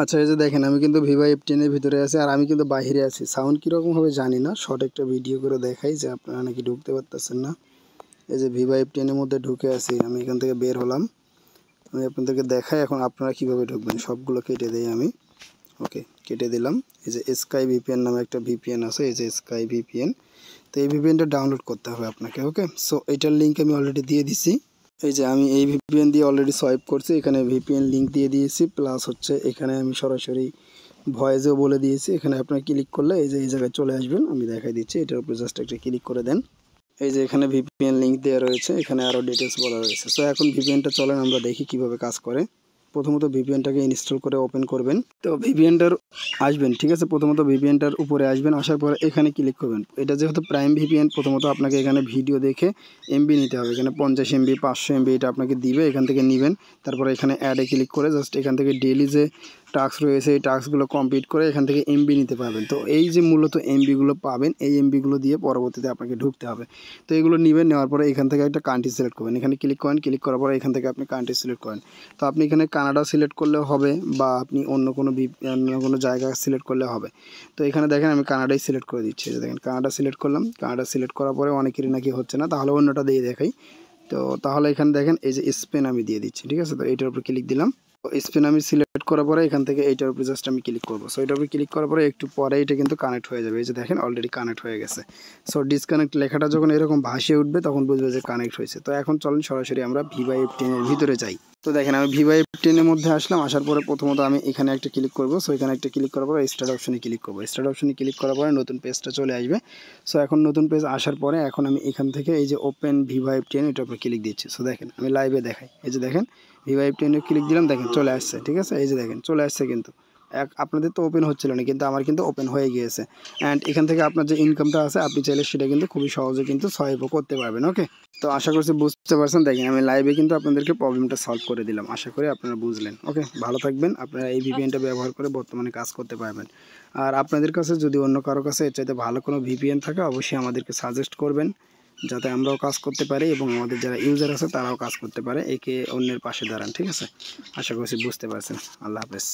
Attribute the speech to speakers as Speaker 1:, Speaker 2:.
Speaker 1: আচ্ছা, এই যে দেখেন আমি কিন্তু ভিভো F10 এর ভিতরে আছি আর আমি কিন্তু বাইরে আছি। সাউন্ড কীরকম হবে জানি না, শর্ট একটা ভিডিও করে দেখাই যে আপনারা নাকি ঢুকতে পারতেছেন না। এই যে ভিভো F10 এর মধ্যে ঢুকে আছি, আমি এখান থেকে বের হলাম। আমি আপনাদেরকে দেখাই এখন আপনারা কীভাবে ঢুকবেন। সবগুলো কেটে দিই আমি। ওকে, কেটে দিলাম। এই যে স্কাই ভিপিএন নামে একটা ভিপিএন আছে, এই যে স্কাই ভিপিএন। তো এই ভিপিএনটা ডাউনলোড করতে হবে আপনাকে। ওকে, সো এটার লিঙ্ক আমি অলরেডি দিয়ে দিছি। এই যে আমি এই ভিপিএন দিয়ে অলরেডি সোয়াইপ করছি, এখানে ভিপিএন লিঙ্ক দিয়ে দিয়েছি, প্লাস হচ্ছে এখানে আমি সরাসরি ভয়েসেও বলে দিয়েছি। এখানে আপনার ক্লিক করলে এই যে এই জায়গায় চলে আসবেন, আমি দেখাই দিচ্ছি। এটার উপরে জাস্ট একটা ক্লিক করে দেন। এই যে এখানে ভিপিএন লিঙ্ক দেওয়া রয়েছে, এখানে আরও ডিটেলস বলা রয়েছে। সো এখন ভিপিএনটা চলেন আমরা দেখি কিভাবে কাজ করে। প্রথমত ভিপিএনটাকে ইনস্টল করে ওপেন করবেন। তো ভিপিএনটার আসবেন, ঠিক আছে। প্রথমত ভিপিএনটার উপরে আসবেন, আসার পরে এখানে ক্লিক করবেন। এটা যেহেতু প্রাইম ভিপিএন, প্রথমত আপনাকে এখানে ভিডিও দেখে এমবি নিতে হবে। এখানে 50 এমবি 500 এমবি এটা আপনাকে দিবে, এখান থেকে নেবেন। তারপরে এখানে অ্যাডে ক্লিক করে জাস্ট এখান থেকে ডেইলি যে টাস্ক রয়েছে এই টাস্কগুলো কমপ্লিট করে এখান থেকে এমবি নিতে পারবেন। তো এই যে মূলত এমবিগুলো পাবেন, এই এমবিগুলো দিয়ে পরবর্তীতে আপনাকে ঢুকতে হবে। তো এগুলো নেবেন, নেওয়ার পরে এখান থেকে একটা কান্ট্রি সিলেক্ট করবেন। এখানে ক্লিক করেন, ক্লিক করার পরে এখান থেকে আপনি কান্ট্রি সিলেক্ট করেন। তো আপনি এখানে কানাডা সিলেক্ট করলেও হবে, বা আপনি অন্য কোনো জায়গা সিলেক্ট করলে হবে। তো এখানে দেখেন আমি কানাডাই সিলেক্ট করে দিচ্ছি। যে দেখেন কানাডা সিলেক্ট করলাম। কানাডা সিলেক্ট করার পরে অনেকেরই নাকি হচ্ছে না, তাহলে অন্যটা দিয়ে দেখাই। তো তাহলে এখানে দেখেন এই যে স্পেন আমি দিয়ে দিচ্ছি, ঠিক আছে। তো এইটার উপর ক্লিক দিলাম। তো স্পেন আমি সিলেক্ট করার পরে এখান থেকে এইটার উপরে জাস্ট আমি ক্লিক করবো। সো এটার উপরে ক্লিক করার পরে একটু পরে এটা কিন্তু কানেক্ট হয়ে যাবে। এই যে দেখেন অলরেডি কানেক্ট হয়ে গেছে। সো ডিসকানেক্ট লেখাটা যখন এরকম ভাসিয়ে উঠবে তখন বুঝবে যে কানেক্ট হয়েছে। তো এখন চলেন সরাসরি আমরা ভিভো F10 এর ভিতরে যাই। তো দেখেন আমি ভিভো F10 এর মধ্যে আসলাম। আসার পরে প্রথমত আমি এখানে একটা ক্লিক করবো। সো এখানে একটা ক্লিক করার পরে স্টার্ট অপশনে ক্লিক করবো। স্টার্ট অপশনে ক্লিক করার পরে নতুন পেজটা চলে আসবে। সো এখন নতুন পেজ আসার পরে এখন আমি এখান থেকে এই যে ওপেন ভিভো F10 এটার উপরে ক্লিক দিচ্ছি। সো দেখেন আমি লাইভে দেখাই। এই যে দেখেন ভিভো F10 এ ক্লিক দিলাম, দেখেন চলে আসছে, ঠিক আছে। এই যে দেখেন চলে আসছে, কিন্তু আপনাদের তো ওপেন হচ্ছিল না, কিন্তু আমার কিন্তু ওপেন হয়ে গিয়েছে। অ্যান্ড এখান থেকে আপনার যে ইনকামটা আছে আপনি চাইলে সেটা কিন্তু খুবই সহজে কিন্তু সোয়াইপও করতে পারবেন। ওকে, তো আশা করছি বুঝতে পারছেন। দেখেন আমি লাইভে কিন্তু আপনাদেরকে প্রবলেমটা সলভ করে দিলাম, আশা করি আপনারা বুঝলেন। ওকে, ভালো থাকবেন। আপনারা এই ভিপিএনটা ব্যবহার করে বর্তমানে কাজ করতে পারবেন। আর আপনাদের কাছে যদি অন্য কারো কাছে এর চাইতে ভালো কোনো ভিপিএন থাকে অবশ্যই আমাদেরকে সাজেস্ট করবেন, যাতে আমরাও কাজ করতে পারি এবং আমাদের যারা ইউজার আছে তারাও কাজ করতে পারে। একে অন্যের পাশে দাঁড়ান, ঠিক আছে। আশা করছি বুঝতে পারছেন। আল্লাহ হাফেজ।